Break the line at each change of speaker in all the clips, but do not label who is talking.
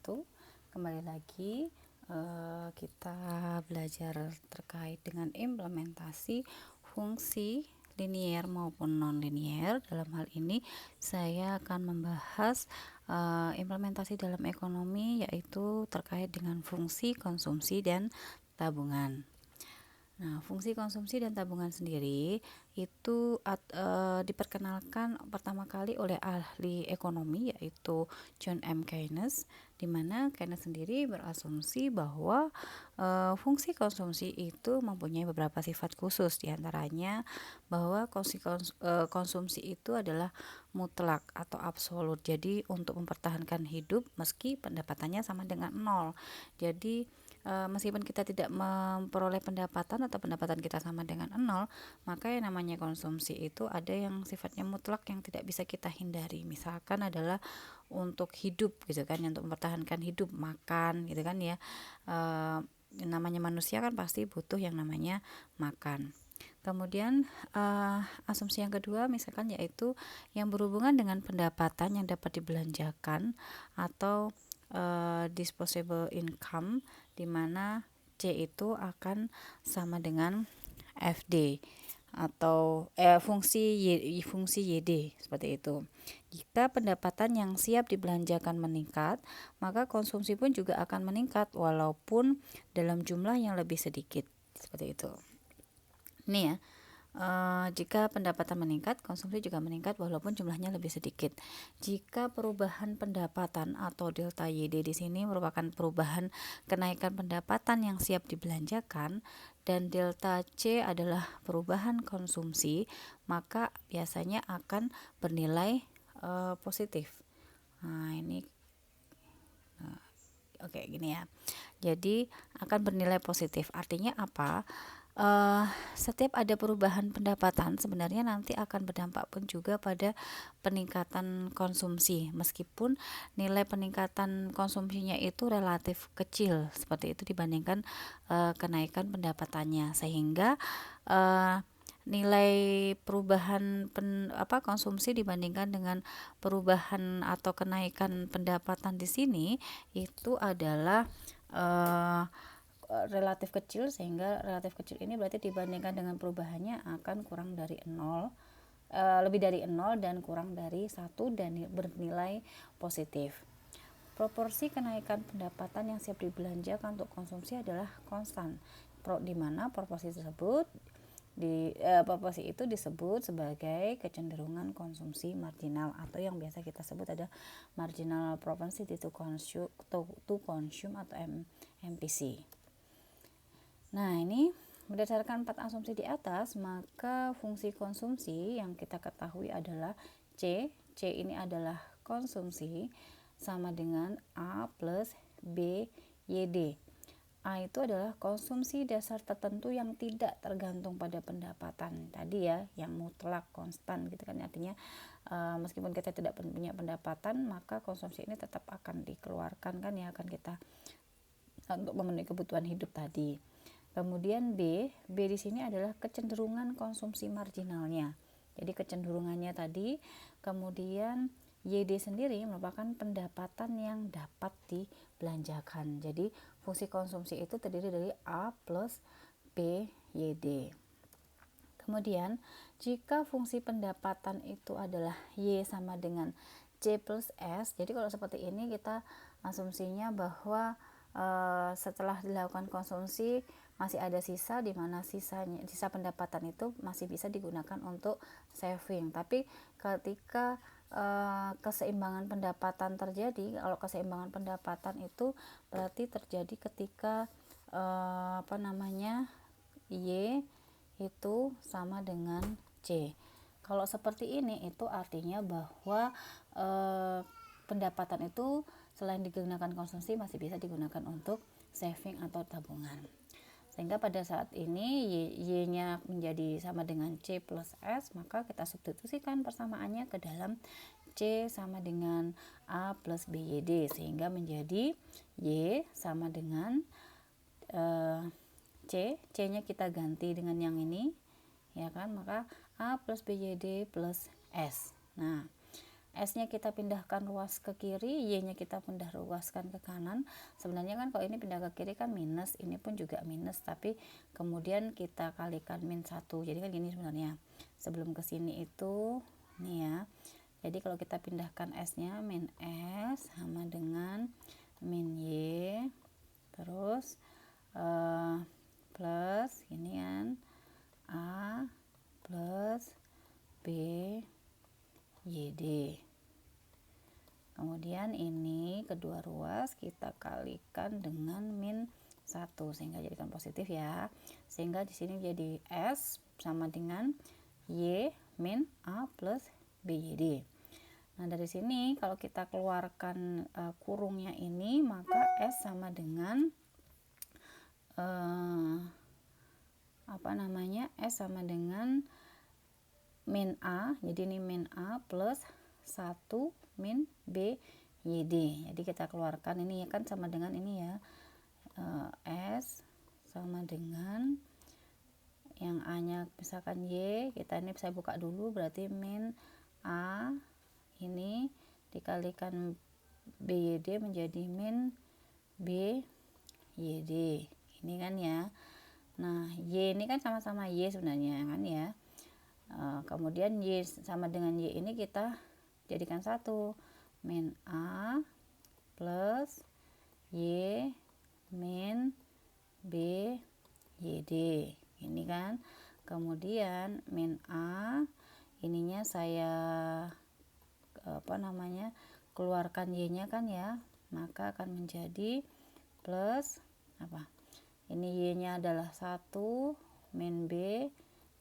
wabarakatuh. Kembali lagi kita belajar terkait dengan implementasi fungsi linier maupun non-linier. Dalam hal ini saya akan membahas implementasi dalam ekonomi, yaitu terkait dengan fungsi konsumsi dan tabungan. Nah, fungsi konsumsi dan tabungan sendiri itu diperkenalkan pertama kali oleh ahli ekonomi, yaitu John M. Keynes, di mana Keynes sendiri berasumsi bahwa fungsi konsumsi itu mempunyai beberapa sifat khusus, diantaranya bahwa konsumsi itu adalah mutlak atau absolut. Jadi untuk mempertahankan hidup meski pendapatannya sama dengan nol. Jadi meskipun kita tidak memperoleh pendapatan atau pendapatan kita sama dengan nol, maka yang namanya konsumsi itu ada yang sifatnya mutlak yang tidak bisa kita hindari. Misalkan adalah untuk hidup gitu kan, untuk mempertahankan hidup, makan gitu kan ya. Namanya manusia kan pasti butuh yang namanya makan. Kemudian asumsi yang kedua misalkan yaitu yang berhubungan dengan pendapatan yang dapat dibelanjakan atau disposable income, di mana C itu akan sama dengan FD atau fungsi YD seperti itu. Jika pendapatan yang siap dibelanjakan meningkat, maka konsumsi pun juga akan meningkat walaupun dalam jumlah yang lebih sedikit seperti itu. Ini ya. Jika pendapatan meningkat, konsumsi juga meningkat walaupun jumlahnya lebih sedikit. Jika perubahan pendapatan atau delta YD di sini merupakan perubahan kenaikan pendapatan yang siap dibelanjakan dan delta C adalah perubahan konsumsi, maka biasanya akan bernilai positif. Nah, ini oke, gini ya. Jadi akan bernilai positif. Artinya apa? Setiap ada perubahan pendapatan sebenarnya nanti akan berdampak pun juga pada peningkatan konsumsi, meskipun nilai peningkatan konsumsinya itu relatif kecil seperti itu dibandingkan kenaikan pendapatannya, sehingga nilai perubahan konsumsi dibandingkan dengan perubahan atau kenaikan pendapatan di sini itu adalah relatif kecil, sehingga relatif kecil ini berarti dibandingkan dengan perubahannya akan kurang dari 0, lebih dari 0 dan kurang dari 1 dan bernilai positif. Proporsi kenaikan pendapatan yang siap dibelanjakan untuk konsumsi adalah konstan, di mana proporsi itu disebut sebagai kecenderungan konsumsi marginal atau yang biasa kita sebut ada marginal propensity to consume atau MPC. Nah, ini berdasarkan 4 asumsi di atas, maka fungsi konsumsi yang kita ketahui adalah C ini adalah konsumsi sama dengan A plus B YD. A itu adalah konsumsi dasar tertentu yang tidak tergantung pada pendapatan tadi ya, yang mutlak konstan gitu kan, artinya meskipun kita tidak punya pendapatan, maka konsumsi ini tetap akan dikeluarkan kan ya, akan kita untuk memenuhi kebutuhan hidup tadi. Kemudian B di sini adalah kecenderungan konsumsi marginalnya. Jadi kecenderungannya tadi. Kemudian YD sendiri merupakan pendapatan yang dapat dibelanjakan. Jadi fungsi konsumsi itu terdiri dari A plus B YD. Kemudian jika fungsi pendapatan itu adalah Y sama dengan C plus S, jadi kalau seperti ini kita asumsinya bahwa setelah dilakukan konsumsi masih ada sisa, di mana sisa pendapatan itu masih bisa digunakan untuk saving. Tapi ketika keseimbangan pendapatan terjadi, kalau keseimbangan pendapatan itu berarti terjadi ketika Y itu sama dengan C. Kalau seperti ini itu artinya bahwa pendapatan itu selain digunakan konsumsi masih bisa digunakan untuk saving atau tabungan. Sehingga pada saat ini Y-nya menjadi sama dengan C plus S, maka kita substitusikan persamaannya ke dalam C sama dengan A plus BYD, sehingga menjadi Y sama dengan C-nya kita ganti dengan yang ini ya kan, maka A plus BYD plus S. Nah, S-nya kita pindahkan ruas ke kiri, Y-nya kita pindah ruaskan ke kanan. Sebenarnya kan kalau ini pindah ke kiri kan minus, ini pun juga minus, tapi kemudian kita kalikan min 1. Jadi kan gini sebenarnya. Sebelum ke sini itu nih ya. Jadi kalau kita pindahkan S-nya, min S sama dengan min Y, terus plus ini kan A plus B YD. Kemudian ini kedua ruas kita kalikan dengan min 1 sehingga jadikan positif ya. Sehingga di sini jadi S sama dengan Y min A plus BYD. Nah, dari sini kalau kita keluarkan kurungnya ini, maka S sama dengan S sama dengan min A. Jadi ini min A plus 1 min B YD. Jadi kita keluarkan ini ya kan sama dengan ini ya, S sama dengan yang A nya misalkan Y, kita ini saya buka dulu, berarti min A ini dikalikan BYD menjadi min B YD. Ini kan ya. Nah, Y ini kan sama-sama Y sebenarnya kan ya. Kemudian Y sama dengan Y ini kita jadikan satu, min A plus Y min B YD. Ini kan. Kemudian min A ininya saya keluarkan Y-nya kan ya, maka akan menjadi plus ini Y-nya adalah 1 min B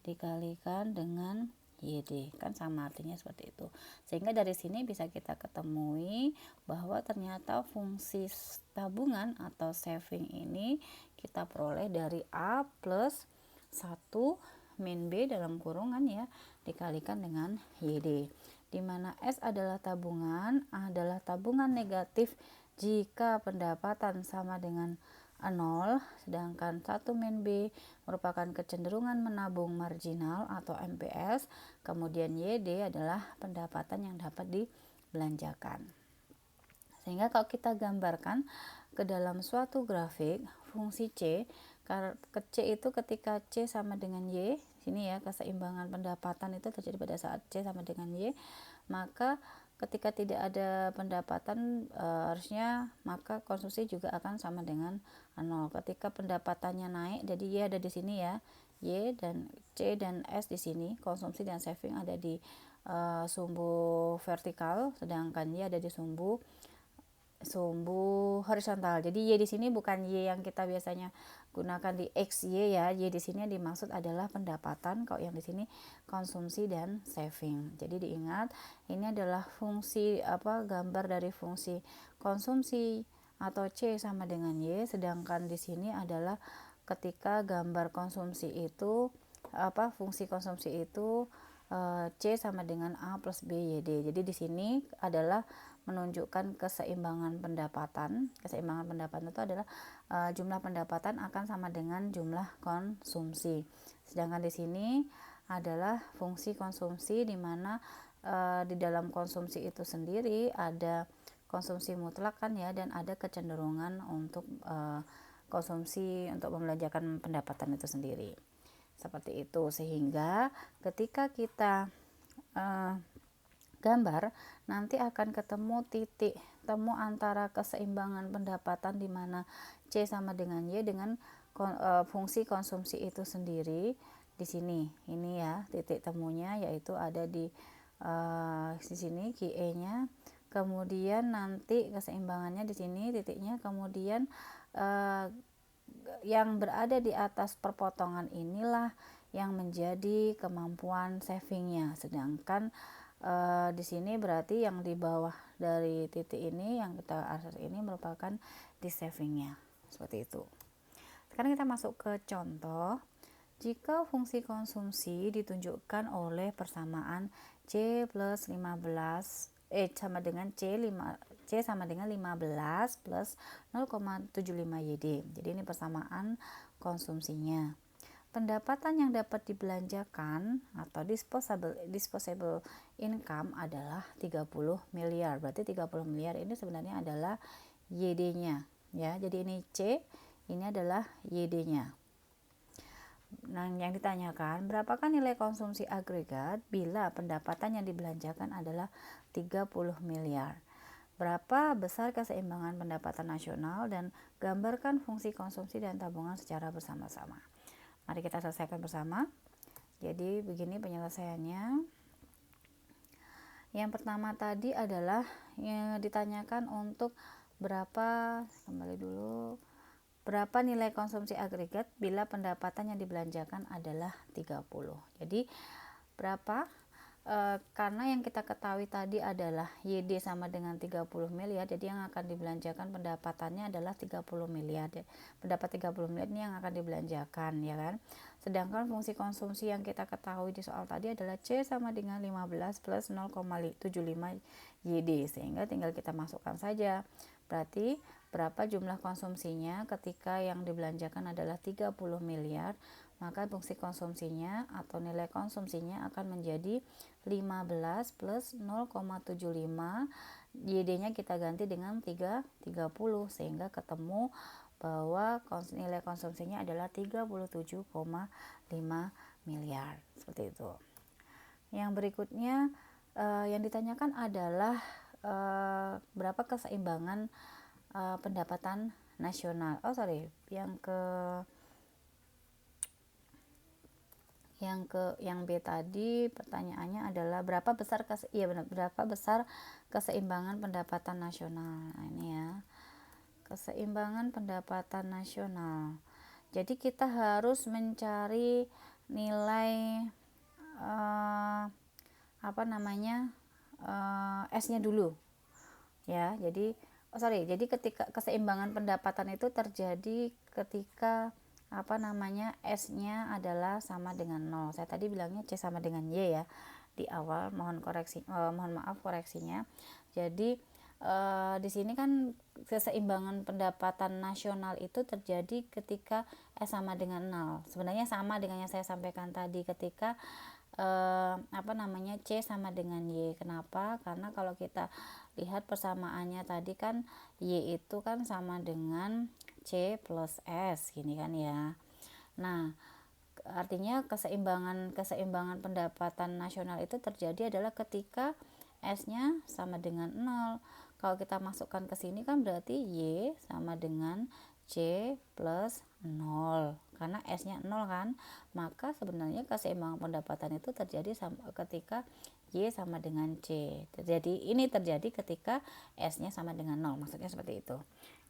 dikalikan dengan YD, kan sama artinya seperti itu. Sehingga dari sini bisa kita ketemui bahwa ternyata fungsi tabungan atau saving ini kita peroleh dari A plus 1 min B dalam kurungan ya dikalikan dengan YD, di mana S adalah tabungan, A adalah tabungan negatif jika pendapatan sama dengan 0, sedangkan 1 min B merupakan kecenderungan menabung marginal atau MPS, kemudian YD adalah pendapatan yang dapat dibelanjakan. Sehingga kalau kita gambarkan ke dalam suatu grafik fungsi C, ke C itu ketika C sama dengan Y, sini ya keseimbangan pendapatan itu terjadi pada saat C sama dengan Y, maka ketika tidak ada pendapatan harusnya maka konsumsi juga akan sama dengan 0. Ketika pendapatannya naik, jadi Y ada di sini ya, Y dan C dan S di sini, konsumsi dan saving ada di sumbu vertikal, sedangkan Y ada di sumbu horizontal. Jadi Y di sini bukan Y yang kita biasanya gunakan di X Y ya. Y di sini yang dimaksud adalah pendapatan, kalau yang di sini konsumsi dan saving. Jadi diingat, ini adalah fungsi gambar dari fungsi konsumsi atau C sama dengan Y, sedangkan di sini adalah ketika gambar konsumsi itu fungsi konsumsi itu C sama dengan A plus B YD. Jadi di sini adalah menunjukkan keseimbangan pendapatan. Keseimbangan pendapatan itu adalah jumlah pendapatan akan sama dengan jumlah konsumsi. Sedangkan di sini adalah fungsi konsumsi, di mana di dalam konsumsi itu sendiri ada konsumsi mutlak kan ya, dan ada kecenderungan untuk konsumsi untuk membelanjakan pendapatan itu sendiri. Seperti itu, sehingga ketika kita gambar nanti akan ketemu titik temu antara keseimbangan pendapatan di mana C sama dengan Y dengan fungsi konsumsi itu sendiri. Di sini ini ya titik temunya, yaitu ada di sini QE-nya. Kemudian nanti keseimbangannya di sini titiknya, kemudian yang berada di atas perpotongan inilah yang menjadi kemampuan savingnya, sedangkan di sini berarti yang di bawah dari titik ini yang kita akses ini merupakan di savingnya, seperti itu. Sekarang kita masuk ke contoh. Jika fungsi konsumsi ditunjukkan oleh persamaan C plus 15 sama dengan C sama dengan 15 plus 0,75 YD. Jadi ini persamaan konsumsinya. pendapatan yang dapat dibelanjakan atau disposable income adalah 30 miliar. Berarti 30 miliar ini sebenarnya adalah YD-nya ya. Jadi ini C, ini adalah YD-nya. Nah, yang ditanyakan, berapakah nilai konsumsi agregat bila pendapatan yang dibelanjakan adalah 30 miliar? Berapa besar keseimbangan pendapatan nasional dan gambarkan fungsi konsumsi dan tabungan secara bersama-sama. Mari kita selesaikan bersama. Jadi begini penyelesaiannya. Yang pertama tadi adalah yang ditanyakan untuk berapa nilai konsumsi agregat bila pendapatan yang dibelanjakan adalah 30. Jadi berapa? Karena yang kita ketahui tadi adalah YD sama dengan 30 miliar, jadi yang akan dibelanjakan pendapatannya adalah 30 miliar. Pendapat 30 miliar ini yang akan dibelanjakan, ya kan? Sedangkan fungsi konsumsi yang kita ketahui di soal tadi adalah C sama dengan 15 plus 0,75 YD, sehingga tinggal kita masukkan saja. Berarti berapa jumlah konsumsinya ketika yang dibelanjakan adalah 30 miliar, maka fungsi konsumsinya atau nilai konsumsinya akan menjadi 15 plus 0,75, YD-nya kita ganti dengan 30, sehingga ketemu bahwa nilai konsumsinya adalah 37,5 miliar. Seperti itu. Yang berikutnya yang ditanyakan adalah berapa keseimbangan pendapatan nasional. Yang B tadi pertanyaannya adalah berapa besar keseimbangan pendapatan nasional. Nah, ini ya. Keseimbangan pendapatan nasional. Jadi kita harus mencari nilai S-nya dulu. Ya, jadi ketika keseimbangan pendapatan itu terjadi ketika S-nya adalah sama dengan 0. Saya tadi bilangnya C sama dengan Y ya di awal, mohon maaf koreksinya. Jadi di sini kan keseimbangan pendapatan nasional itu terjadi ketika S sama dengan 0. Sebenarnya sama dengan yang saya sampaikan tadi ketika C sama dengan Y. Kenapa? Karena kalau kita lihat persamaannya tadi kan Y itu kan sama dengan C plus S, gini kan ya. Nah, artinya keseimbangan pendapatan nasional itu terjadi adalah ketika S-nya sama dengan 0. Kalau kita masukkan ke sini kan berarti Y sama dengan C plus 0. Karena S-nya 0 kan, maka sebenarnya keseimbangan pendapatan itu terjadi ketika Y sama dengan C. Jadi ini terjadi ketika S-nya sama dengan 0, maksudnya seperti itu.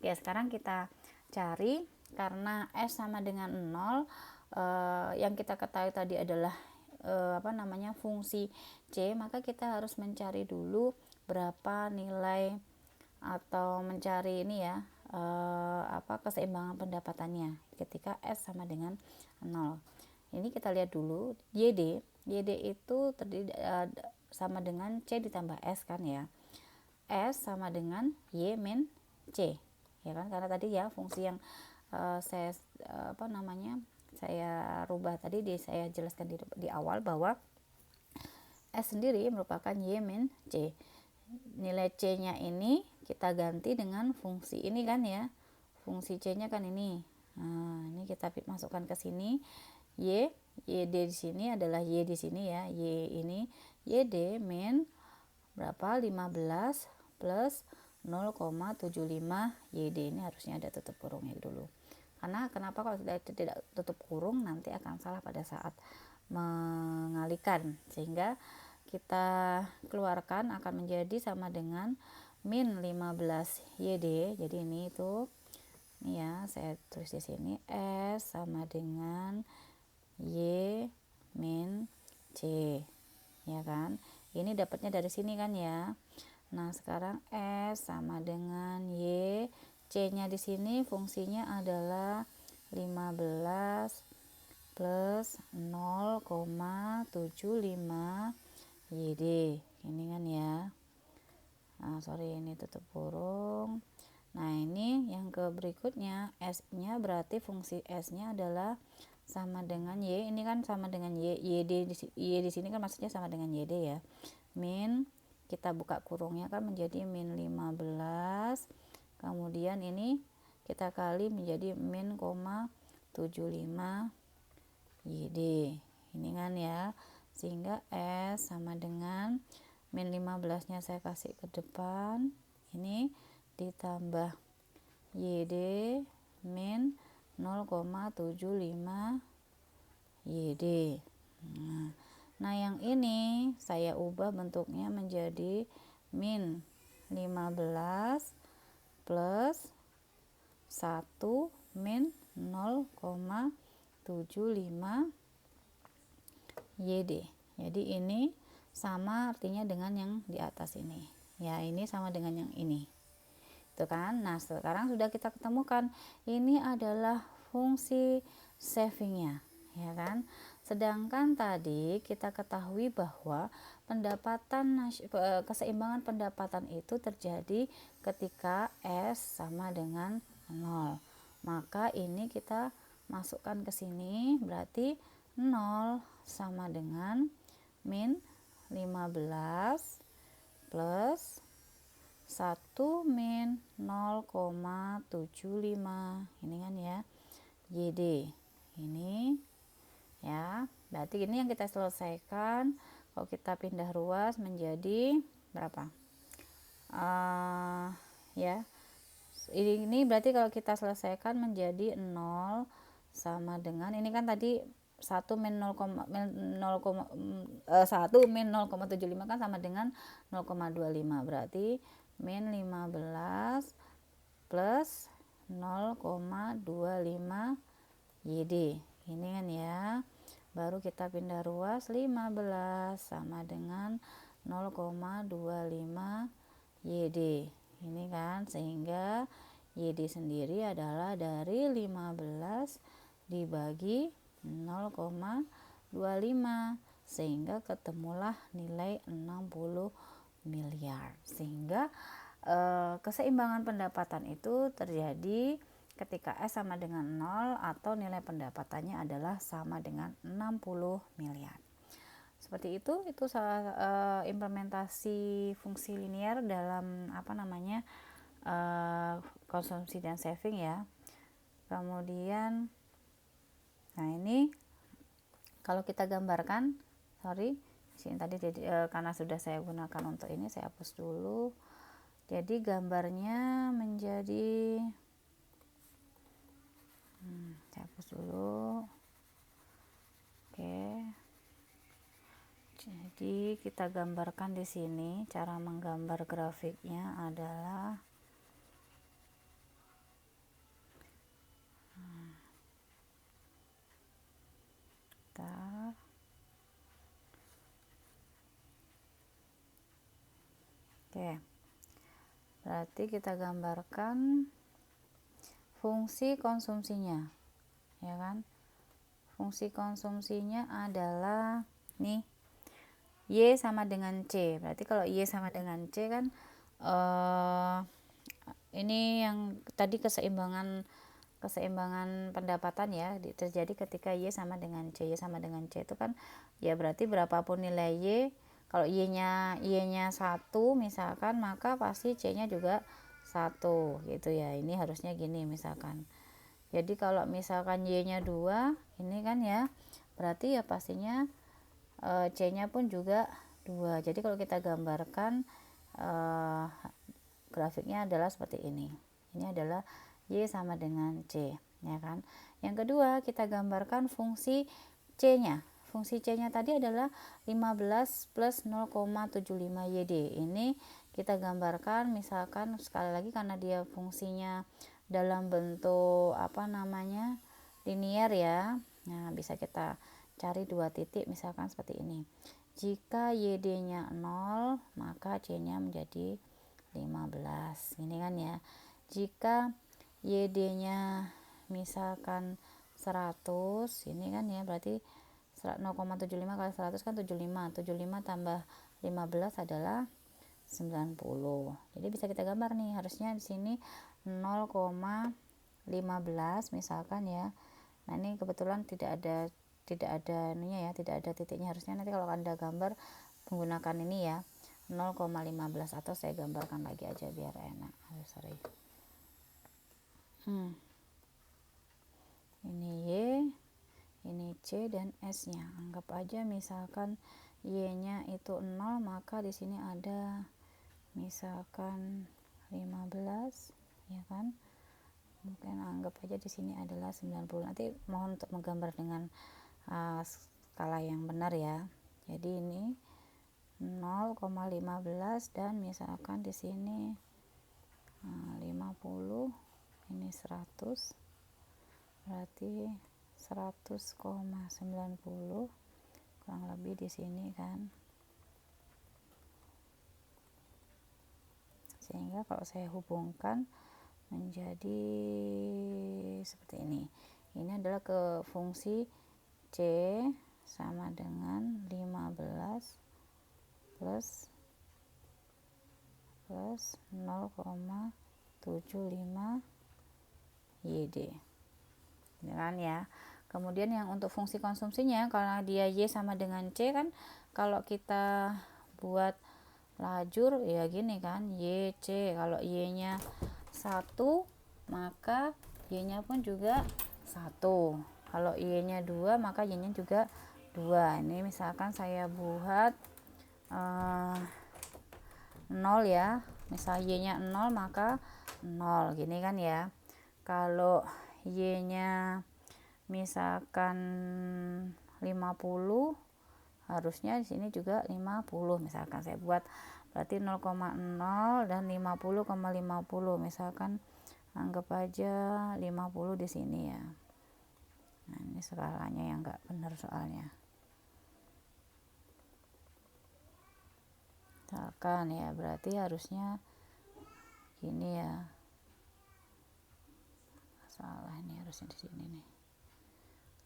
Ya, sekarang kita cari, karena S sama dengan 0, yang kita ketahui tadi adalah fungsi C, maka kita harus mencari dulu berapa nilai atau mencari ini ya keseimbangan pendapatannya ketika S sama dengan 0. Ini kita lihat dulu YD itu terdiri sama dengan C ditambah S kan ya. S sama dengan Y min C, ya kan, karena tadi ya fungsi yang saya rubah tadi, saya jelaskan di awal bahwa S sendiri merupakan Y min C. Nilai C-nya ini kita ganti dengan fungsi ini kan ya. Fungsi C-nya kan ini. Nah, ini kita masukkan ke sini. YD di sini adalah Y di sini ya. Y ini YD min berapa? 15 plus 0,75 YD. Ini harusnya ada tutup kurungnya dulu. Karena kenapa kalau tidak tutup kurung nanti akan salah pada saat mengalihkan, sehingga kita keluarkan akan menjadi sama dengan min 15 YD. Jadi ini ya saya tulis di sini S sama dengan Y min C, ya kan. Ini dapatnya dari sini kan ya. Nah, sekarang S sama dengan Y, C-nya di sini fungsinya adalah 15 plus 0,75 YD. Ini kan ya. Nah, ini tutup kurung. Nah, ini yang ke berikutnya, S-nya berarti fungsi S-nya adalah sama dengan Y, ini kan sama dengan Y di sini kan maksudnya sama dengan YD ya. Min, kita buka kurungnya kan menjadi min 15, kemudian ini kita kali menjadi min 0,75 YD, ini kan ya, sehingga S sama dengan min 15 nya saya kasih ke depan, ini ditambah YD min 0,75 YD. Nah yang ini saya ubah bentuknya menjadi min 15 plus 1 min 0,75 YD. Jadi ini sama artinya dengan yang di atas ini. Ya, ini sama dengan yang ini. Itu kan. Nah, sekarang sudah kita ketemukan ini adalah fungsi savingnya, ya kan. Sedangkan tadi kita ketahui bahwa keseimbangan pendapatan itu terjadi ketika S sama dengan 0. Maka ini kita masukkan ke sini, berarti 0 sama dengan min 15 plus 1 min 0,75, ini kan ya, YD. Ini ya, berarti ini yang kita selesaikan. Kalau kita pindah ruas menjadi berapa? Ya, ini berarti kalau kita selesaikan menjadi 0 sama dengan, ini kan tadi 1 min 0, 1 min 0,75 kan sama dengan 0,25, berarti min 15 plus 0,25 YD, ini kan ya. Baru kita pindah ruas, 15 sama dengan 0,25 YD, ini kan, sehingga YD sendiri adalah dari 15 dibagi 0,25, sehingga ketemulah nilai 60 miliar. Sehingga keseimbangan pendapatan itu terjadi ketika S sama dengan 0 atau nilai pendapatannya adalah sama dengan 60 miliar. Seperti itu implementasi fungsi linear dalam konsumsi dan saving ya. Kemudian nah ini kalau kita gambarkan, sini tadi karena sudah saya gunakan untuk ini, saya hapus dulu. Jadi gambarnya menjadi saya hapus dulu. Oke. Jadi kita gambarkan di sini, cara menggambar grafiknya adalah Oke. Berarti kita gambarkan fungsi konsumsinya, ya kan. Fungsi konsumsinya adalah nih, Y sama dengan C. Berarti kalau Y sama dengan C kan ini yang tadi keseimbangan pendapatan ya terjadi ketika Y sama dengan C. Y sama dengan C itu kan ya berarti berapapun nilai Y, kalau Y-nya 1 misalkan, maka pasti C-nya juga 1 gitu ya. Ini harusnya gini misalkan. Jadi kalau misalkan Y-nya 2, ini kan ya, berarti ya pastinya C-nya pun juga 2. Jadi kalau kita gambarkan grafiknya adalah seperti ini. Ini adalah Y sama dengan C, ya kan. Yang kedua, kita gambarkan fungsi C-nya. Fungsi C-nya tadi adalah 15 plus 0,75 YD. Ini kita gambarkan misalkan sekali lagi karena dia fungsinya dalam bentuk linear ya. Nah, bisa kita cari 2 titik misalkan seperti ini. Jika YD-nya 0, maka C-nya menjadi 15. Ini kan ya. Jika YD-nya misalkan 100, ini kan ya, berarti 0,75 kali 100 kan 75. 75 tambah 15 adalah 90. Jadi bisa kita gambar nih, harusnya di sini 0,15 misalkan ya. Nah ini kebetulan tidak ada ininya ya, tidak ada titiknya. Harusnya nanti kalau Anda gambar menggunakan ini ya 0,15, atau saya gambarkan lagi aja biar enak. Sorry. Ini Y, ini C dan S-nya. Anggap aja misalkan Y-nya itu 0, maka di sini ada misalkan 15, ya kan? Mungkin anggap aja di sini adalah 90. Nanti mohon untuk menggambar dengan skala yang benar ya. Jadi ini 0,15 dan misalkan di sini 50, ini 100, berarti 100,90 kurang lebih di sini kan. Sehingga kalau saya hubungkan menjadi seperti ini. Ini adalah ke fungsi C sama dengan 15 plus 0,75 YD. Kan ya. Kemudian yang untuk fungsi konsumsinya, karena dia Y sama dengan C kan, kalau kita buat lajur ya gini kan, YC. Kalau Y-nya 1, maka Y-nya pun juga 1. Kalau Y-nya 2, maka Y-nya juga 2. Ini misalkan saya buat 0 ya. Misal Y-nya 0, maka 0 gini kan ya. Kalau Y-nya misalkan 50, harusnya di sini juga 50. Misalkan saya buat berarti 0,0 dan 50,50. Misalkan anggap aja 50 di sini ya. Nah, ini skalanya yang enggak benar soalnya. Misalkan ya, berarti harusnya gini ya. Salah, ini harusnya di sini nih.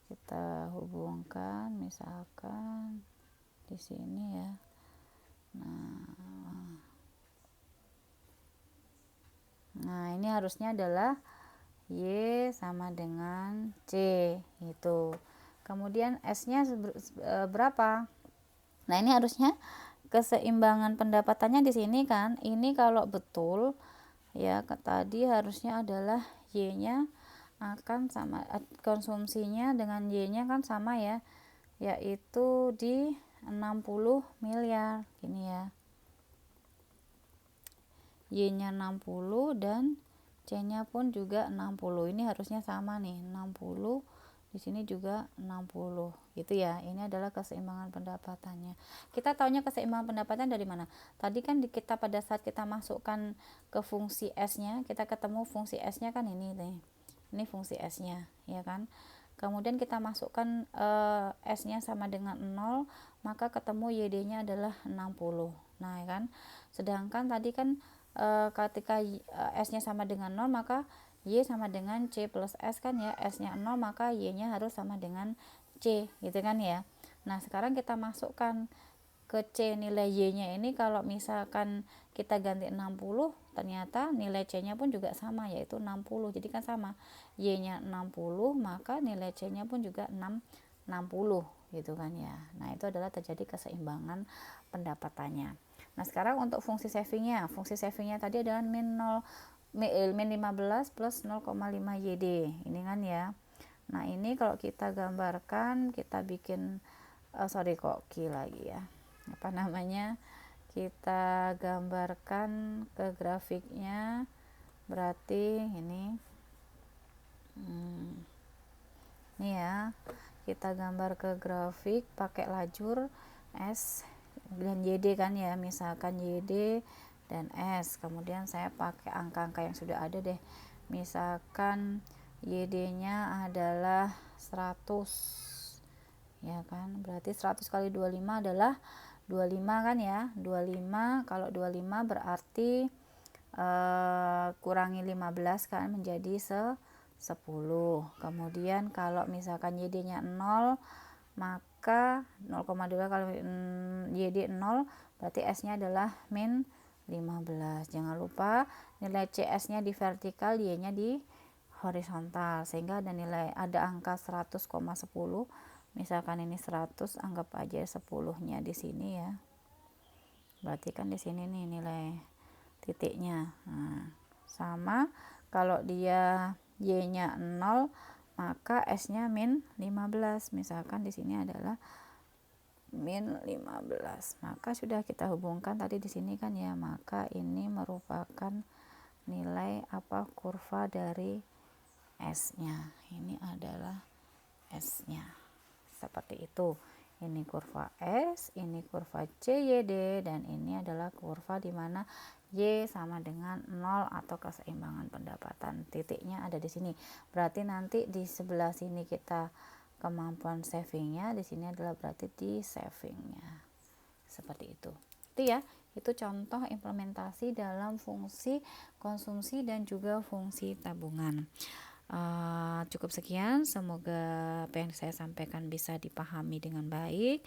Kita hubungkan misalkan di sini ya. Nah, ini harusnya adalah Y sama dengan C itu. Kemudian S-nya berapa? Nah, ini harusnya keseimbangan pendapatannya di sini kan. Ini kalau betul ya, tadi harusnya adalah Y-nya akan sama, konsumsinya dengan Y-nya kan sama ya, yaitu di 60 miliar gini ya. Y-nya 60 dan C-nya pun juga 60. Ini harusnya sama nih, 60. Di sini juga 60 gitu ya. Ini adalah keseimbangan pendapatannya. Kita taunya keseimbangan pendapatan dari mana? Tadi kan kita pada saat kita masukkan ke fungsi S-nya, kita ketemu fungsi S-nya kan ini nih. Ini fungsi S-nya, ya kan? Kemudian kita masukkan S-nya sama dengan 0, maka ketemu YD-nya adalah 60. Nah, ya kan? Sedangkan tadi kan ketika S-nya sama dengan 0, maka Y sama dengan C plus S kan ya. S-nya 0, maka Y-nya harus sama dengan C gitu kan ya. Nah, sekarang kita masukkan ke C nilai Y-nya ini. Kalau misalkan kita ganti 60, ternyata nilai C-nya pun juga sama, yaitu 60. Jadi kan sama, Y-nya 60, maka nilai C-nya pun juga 60 gitu kan ya. Nah, itu adalah terjadi keseimbangan pendapatannya. Nah, sekarang untuk fungsi savingnya. Fungsi savingnya tadi adalah min 15 plus 0,5 YD. Ini kan ya. Nah, ini kalau kita gambarkan, kita bikin lagi ya. Apa namanya? Kita gambarkan ke grafiknya. Berarti ini ini ya. Kita gambar ke grafik pakai lajur S dan YD kan ya. Misalkan YD dan S, kemudian saya pakai angka-angka yang sudah ada deh. Misalkan YD-nya adalah 100 ya kan, berarti 100 kali 25 adalah 25 kan ya. 25, kalau 25 berarti kurangi 15 kan, menjadi 10. Kemudian kalau misalkan YD-nya 0, maka 0,2 kalau YD 0, berarti S-nya adalah min 15. Jangan lupa nilai CS-nya di vertikal, Y-nya di horizontal, sehingga ada angka 100,10. Misalkan ini 100, anggap aja 10-nya di sini ya. Berarti kan di sini nih nilai titiknya. Nah, sama kalau dia Y-nya 0, maka S-nya min 15. Misalkan di sini adalah min 15. Maka sudah kita hubungkan tadi di sini kan ya, maka ini merupakan nilai kurva dari S-nya. Ini adalah S-nya. Seperti itu. Ini kurva S, ini kurva CYD, dan ini adalah kurva di mana Y sama dengan 0 atau keseimbangan pendapatan. Titiknya ada di sini. Berarti nanti di sebelah sini kita kemampuan savingnya, di sini adalah berarti di savingnya. Seperti itu. Itu ya. Itu contoh implementasi dalam fungsi konsumsi dan juga fungsi tabungan. Cukup sekian, semoga apa yang saya sampaikan bisa dipahami dengan baik.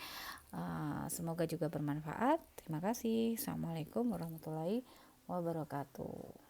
Semoga juga bermanfaat. Terima kasih. Assalamualaikum warahmatullahi wabarakatuh.